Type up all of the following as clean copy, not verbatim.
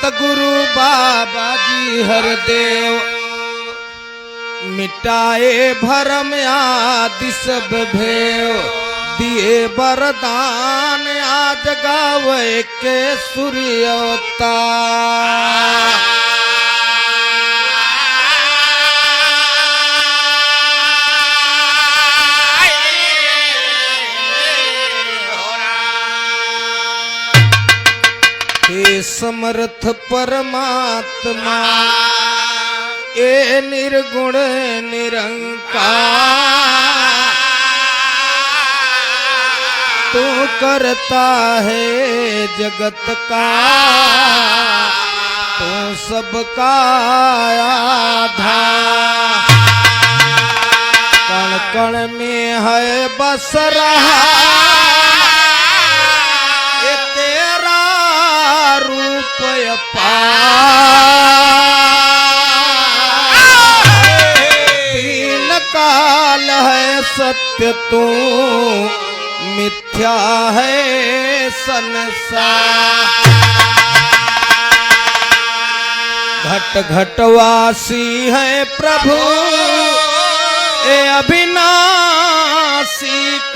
सतगुरु बाबा जी हरदेव मिटाए भरम आदि सब भेव दिए वरदान आज गावे के सूर्यवता हे समर्थ परमात्मा ए निर्गुण निरंकार तू करता है जगत का तू सबका आधार कण कण में है बस रहा ये तेरा रूप तीन काल है सत्य तू मिथ्या है संसार घट घटवासी है प्रभु ए अविनाशी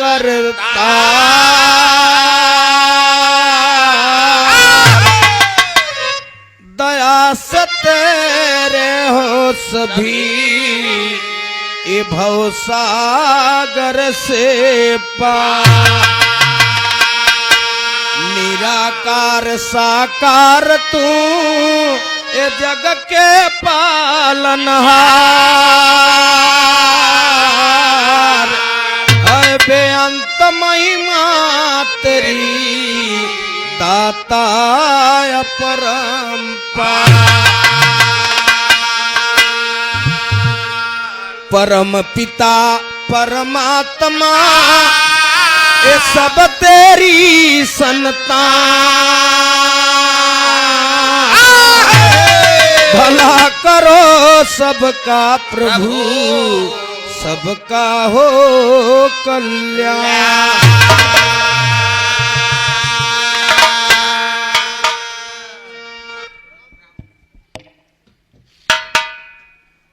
करता दया से तेरे हो सभी ये भव सागर से पार निराकार साकार तू ये जग के पालनहार है बेअंत महिमा तेरी दाता परम्पार परम पिता परमात्मा ये सब तेरी संतान भला करो सबका प्रभु सबका हो कल्याण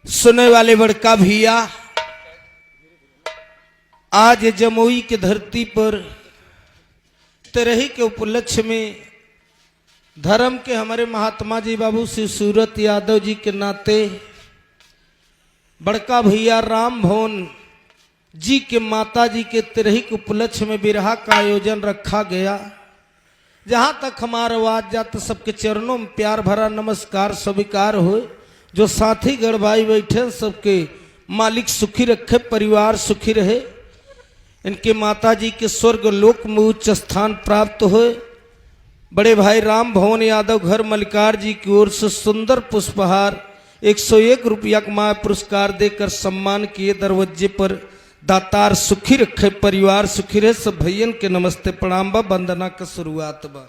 सुनने वाले बड़का भैया आज जमुई की धरती पर तेरही के उपलक्ष्य में धर्म के हमारे महात्मा जी बाबू श्री सूरत यादव जी के नाते बड़का भैया राम भवन जी के माता जी के तेरही के उपलक्ष्य में बिरहा का आयोजन रखा गया। जहां तक हमारा आवाज जाता सबके चरणों में प्यार भरा नमस्कार स्वीकार हो। जो साथी गढ़ भाई बैठे सबके मालिक सुखी रखे परिवार सुखी रहे इनके माता जी के स्वर्ग लोक में उच्च स्थान प्राप्त हो। बड़े भाई राम भवन यादव घर मलिकार जी की ओर से सुंदर पुष्पहार 101 रुपया का पुरस्कार देकर सम्मान किए। दरवाजे पर दातार सुखी रखे परिवार सुखी रहे। सब भैयन के नमस्ते प्रणाम बा वंदना का शुरुआत बा।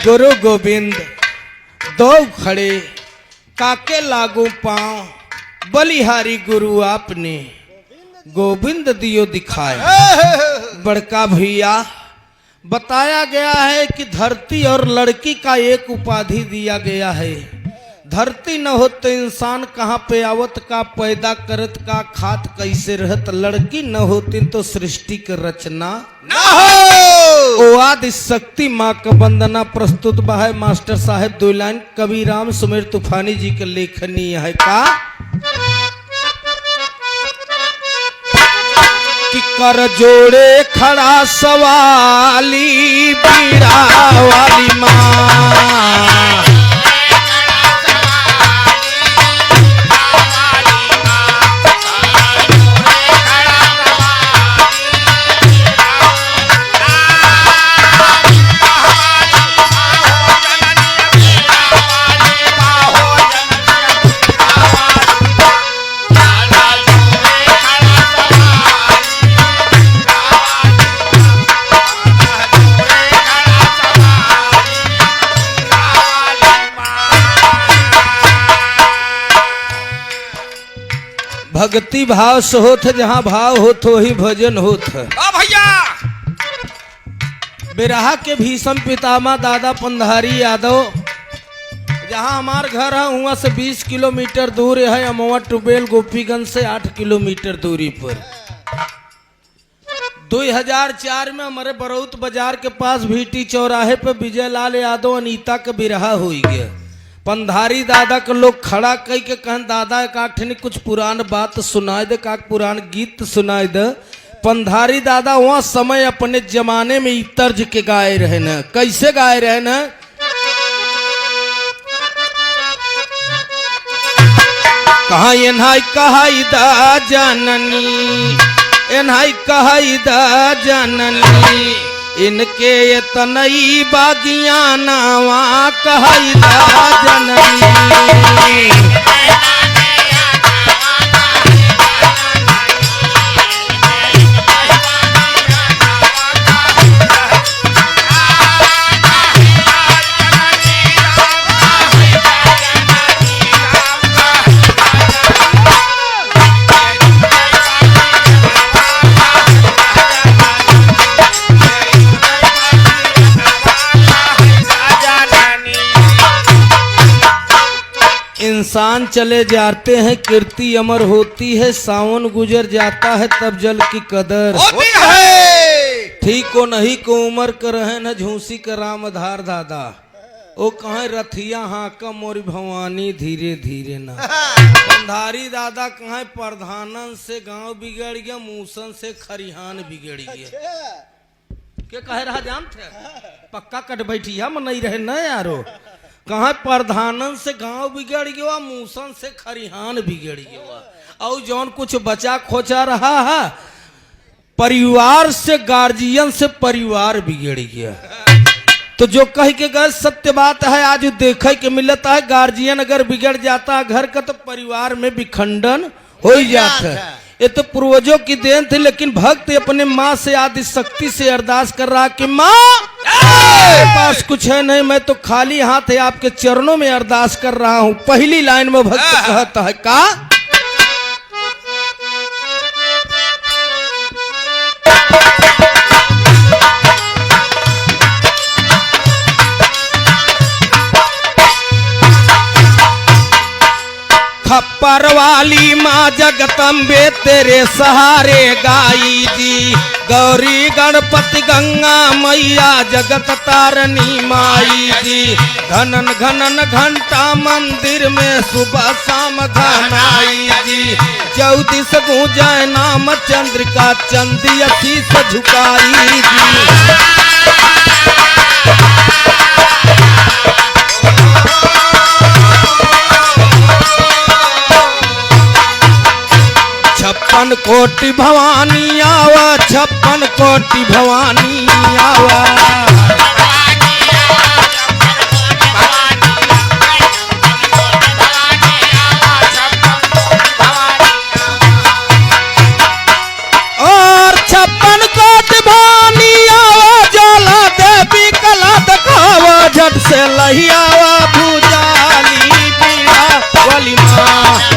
गुरु गोविंद दो खड़े काके लागू पांव बलिहारी गुरु आपने गोविंद दियो दिखाए। बड़का भैया बताया गया है कि धरती और लड़की का एक उपाधि दिया गया है। धरती न हो तो इंसान कहाँ पे आवत का पैदा करत का खात कैसे रहत। लड़की न होती तो सृष्टि की रचना न हो। ओ आदि शक्ति माँ का वंदना प्रस्तुत है। मास्टर साहब दो लाइन कवि राम सुमेर तूफानी जी के लेखनी है का कि कर जोड़े खड़ा सवाली बीड़ा वाली माँ भक्ति भाव से होत है, जहाँ भाव होत वही भजन होत है। भैया बिरहा के भीषम पितामह दादा पंधारी यादव, जहाँ हमार घर है वहाँ से 20 किलोमीटर दूर है। अमवा टुबेल गोपीगंज से 8 किलोमीटर दूरी पर। 2004 में हमारे बरौत बाजार के पास भीटी चौराहे पे विजय लाल यादव अनीता का बिरहा हो गया। पंधारी दादा के लोग खड़ा कई के कहन दादा काठनी कुछ पुरान बात सुनाए दे, का पुरान गीत सुनाए दे। पंधारी दादा वहाँ समय अपने जमाने में ई तर्ज के गाए रहे न। कैसे गाए रहे न? कहा एन्हाई कहाई दा जननी, एन्हाई कहाई दा जननी, इनके ये तनई बागिया नावा कहाई दा जननी। इंसान चले जाते हैं कीर्ति अमर होती है, सावन गुजर जाता है तब जल की कदर होती है। ठीक को नहीं को उम्र कर रहे न झूसी का रामधार दादा। ओ कहे रथिया हाँ का मोरी भवानी धीरे धीरे ना। पंधारी दादा कहे प्रधानन से गांव बिगड़ गया, मूसन से खरिहान बिगड़ गया। के कहे रहा जानते पक्का कट बैठिया में नहीं रहे न यारो। कहाँ प्रधानन से गांव बिगड़ गया, मूसन से खरिहान बिगड़ गया। और जौन कुछ बचा खोचा रहा है, परिवार से गार्जियन से परिवार बिगड़ गया। तो जो कह के गए सत्य बात है, आज देखे के मिलता है। गार्जियन अगर बिगड़ जाता है घर का तो परिवार में विखंडन हो ही जाता है। ये तो पूर्वजों की देन थी, लेकिन भक्त अपने माँ से आदि शक्ति से अरदास कर रहा कि माँ मेरे पास कुछ है नहीं, मैं तो खाली हाथ है आपके चरणों में अरदास कर रहा हूँ। पहली लाइन में भक्त कहता है का खप्पर वाली माँ जगदम्बे तेरे सहारे गाई जी, गौरी गणपति गंगा मैया जगत तारनी माई जी। घनन घनन घंटा मंदिर में सुबह शाम घनाई जी, 14 गूंजाए नाम चंद्रिका चंदी शीस झुकाई जी। छप्पन कोटि भवानी आवा, 56 कोटि भवानी आवा। और 56 कोटि भवानी आवा, ज्वाला देवी कला दिखावा, झट से लही आवा भुजाली बीड़ा वाली माँ।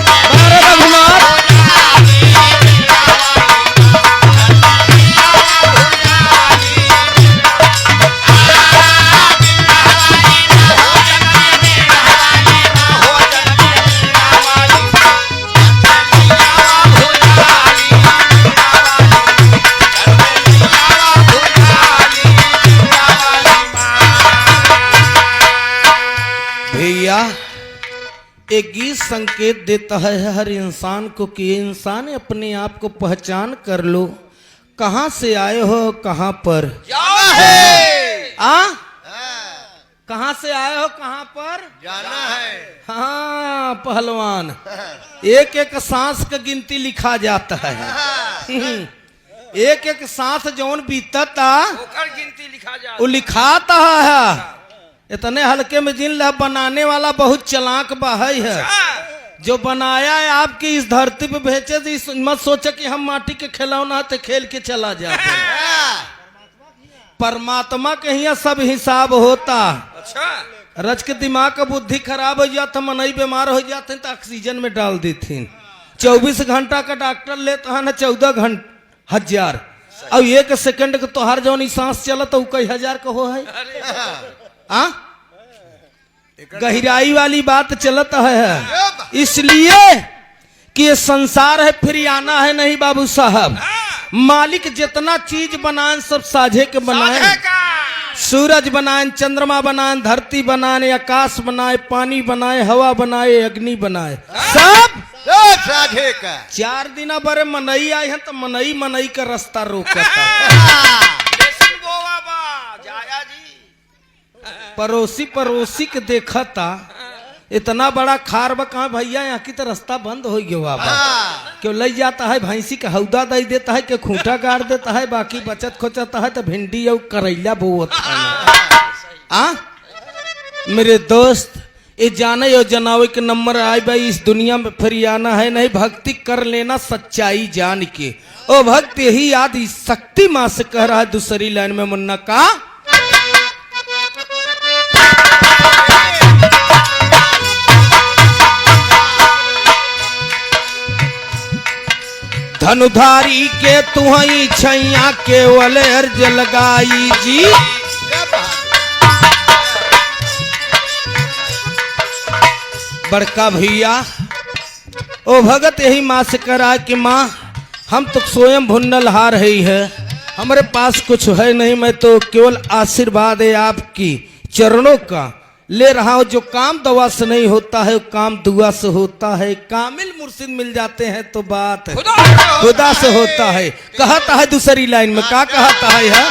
एक गीत संकेत देता है हर इंसान को कि इंसान अपने आप को पहचान कर लो, कहाँ से आए हो कहाँ पर जाना है। कहाँ से आए हो कहाँ पर जाना है। हाँ पहलवान, एक एक सांस का गिनती लिखा जाता है। एक एक सांस जौन बीतता ओकर गिनती लिखा जा, वो लिखाता है। इतने हल्के में जिन बनाने वाला बहुत चलाक बाहई है। जो बनाया है आपकी इस धरती पे भेजे तो मत सोचे कि हम माटी के खिलौना तो खेल के चला जाते। परमात्मा के यहाँ सब हिसाब होता। अच्छा रच के दिमाग का बुद्धि खराब हो जाता, मनई बीमार हो जाते तो ऑक्सीजन में डाल देती। 24 घंटा का डॉक्टर लेता है ना 14,000 और 1 सेकंड के तोहार जौन सांस चलत तो कई हजार का हो है। आ? गहराई वाली बात चलत है, इसलिए कि ये संसार है फिर आना है नहीं बाबू साहब। मालिक जितना चीज बनाए सब साझे के बनाए, सूरज बनाए, चंद्रमा बनाए, धरती बनाए, आकाश बनाए, पानी बनाए, हवा बनाए, अग्नि बनाए, सब साझे का। 4 दिन बड़े मनई आए हैं तो मनई मनई का रास्ता रोकता। पड़ोसी पड़ोसी के देखा था इतना बड़ा खार बा कहाँ भैया यहाँ की तो रास्ता बंद हो गया बाबा। क्यों ले जाता है भैंसी का हौदा दे देता है, कि खूंटा गाड़ देता है, बाकी बचत खोचता है तो भिंडी और करेला बोता है। मेरे दोस्त ये जाने और जनावे के नंबर आए भाई इस दुनिया में फिर आना है नहीं, भक्ति कर लेना सच्चाई जान के। ओ भक्त यही याद शक्ति माँ से कह रहा है दूसरी लाइन में मुन्ना का, धनुधारी के तुहई छैया केवल अर्ज लगाई जी। बड़का भैया ओ भगत यही माँ से करा कि माँ हम तो स्वयं भुन्नल हार रही है, हमारे पास कुछ है नहीं, मैं तो केवल आशीर्वाद है आपकी चरणों का ले रहा हूँ। जो काम दवा से नहीं होता है वो काम दुआ से होता है, कामिल मुर्शिद मिल जाते हैं तो बात खुदा से होता है। कहता है दूसरी लाइन में क्या कहता है,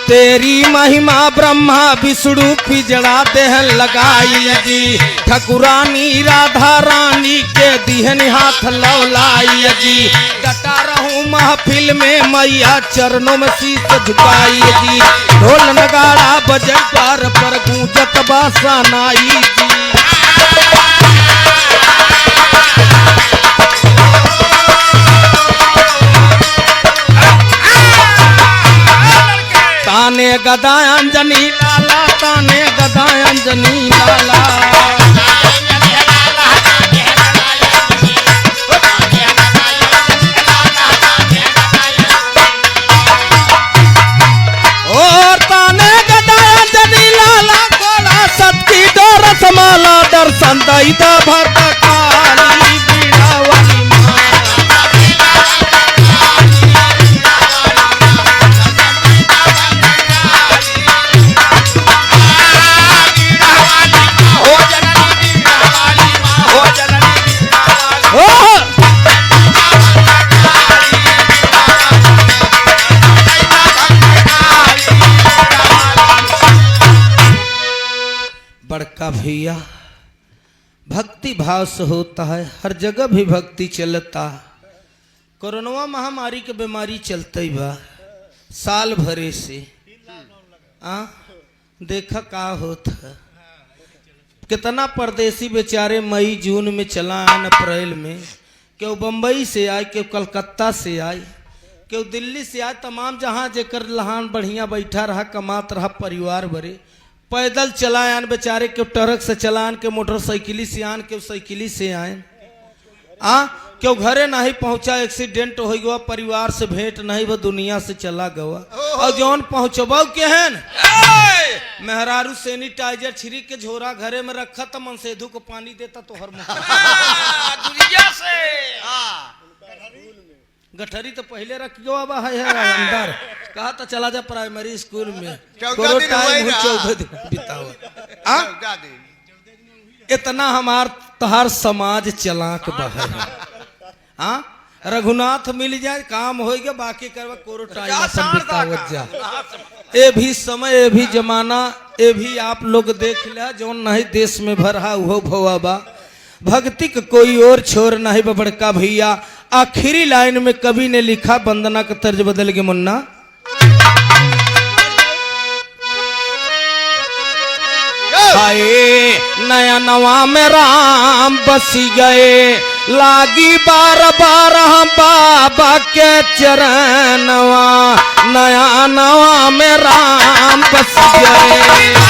तेरी महिमा ब्रह्मा विष्णु पिजड़ा देहन लगाई जी, ठकुरानी राधा रानी के दिहन हाथ लौलाई जी, डटा रहूं महफिल में मैया चरणों में शीश झुकाई जी, ढोल नगाड़ा बजे पर गूंजत बासनाई जी। ताने गदा अंजनी लाला, ताने गदा अंजनी लाला, और ताने गदा अंजनी लाला, गोला सत्ती डोरस माला, दर्शन दई दा भक्त काली बीड़ा वाली माँ। बड़का भैया भक्ति भाव से होता है, हर जगह भी भक्ति चलता। कोरोना महामारी के बीमारी चलते बा साल भरे से, देखा का होता कितना परदेसी बेचारे मई जून में चला आए, अप्रैल में क्यों बम्बई से आए, क्यों कलकत्ता से आए, क्यों दिल्ली से आए, तमाम जहाँ जेकर लहान बढ़िया बैठा रहा कमात रहा परिवार भरे, पैदल चलायान बेचारे के ट्रक से चलान के मोटरसाइकिली से आन के साइकिली से आए, क्यों घरे नहीं पहुंचा, एक्सीडेंट हो गया, परिवार से भेंट नहीं, वो दुनिया से चला गया। और जौन पहुंचबो केहन मेहरारू सैनिटाइजर छिरी के झोरा घरे में रखा तो मनसेधु को पानी देता तो हर गठरी तो पहले रख गयो अब है अंदर, कहा तो चला जा प्राइमरी स्कूल में, 14 दिन बिताओ। इतना हमार तहार समाज चलाक बहे। रघुनाथ मिल जाए काम हो गया, बाकी करवा कोरोटाइम बितावत जा। ये भी समय, ये भी जमाना, ये भी आप लोग देख लिया, जो नहीं देश में भरा वो भवा भक्ति का कोई और छोर नहीं बा। बड़का भैया आखिरी लाइन में कवि ने लिखा, वंदना का तर्ज बदल के मुन्ना, आए नया नवा में राम बसी गए, लागी बार बार हम बाबा के चरणवा, नया नवा में राम बस गए।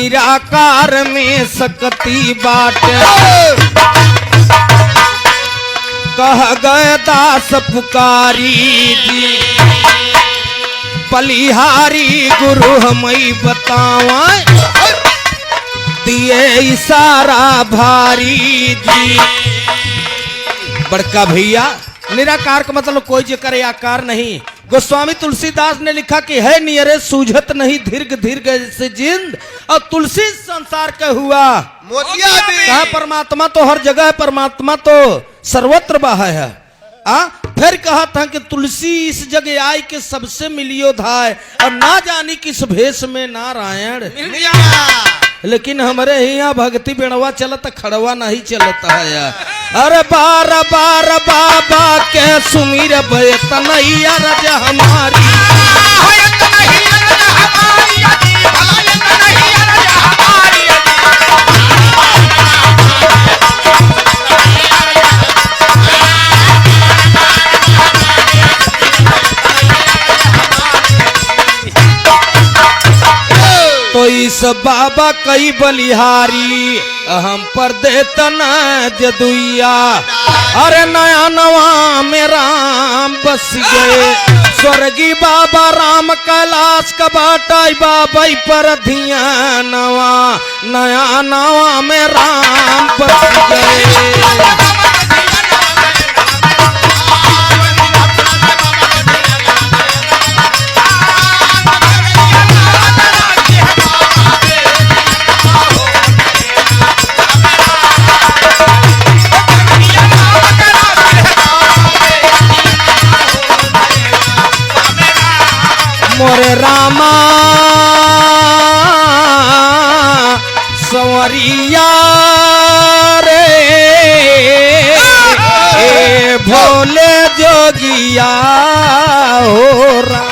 निराकार में सकती बाटे कह गए दास पुकारी जी बलिहारी गुरु हमें बतावा दिए इशारा भारी जी। बड़का भैया निराकार का मतलब कोई जेकर आकार नहीं। गोस्वामी तुलसीदास ने लिखा कि है नियरे सूझत नहीं दीर्घ दीर्घ से जिंद और तुलसी संसार का हुआ मोतिया भी कहा परमात्मा तो हर जगह है, परमात्मा तो सर्वत्र बाह है। फिर कहा था कि तुलसी इस जगह आई के सबसे मिलियो धाय और ना जानी किस भेष में नारायण। लेकिन हमारे यहाँ भक्ति बेणवा चलता खड़वा नहीं चलता है यार। अरे बार बार बाबा के सुमीर तनैया रज हमारी तो इस बाबा कई बलिहारी हम पर देतन जदुइया। अरे नया नवा में राम बस गए स्वर्गी बाबा राम कैलाश का बाटाई बाबा पर धिया नवा नया नवा में राम बस गए। मोरे रामा संवरिया रे भोले जोगिया हो रा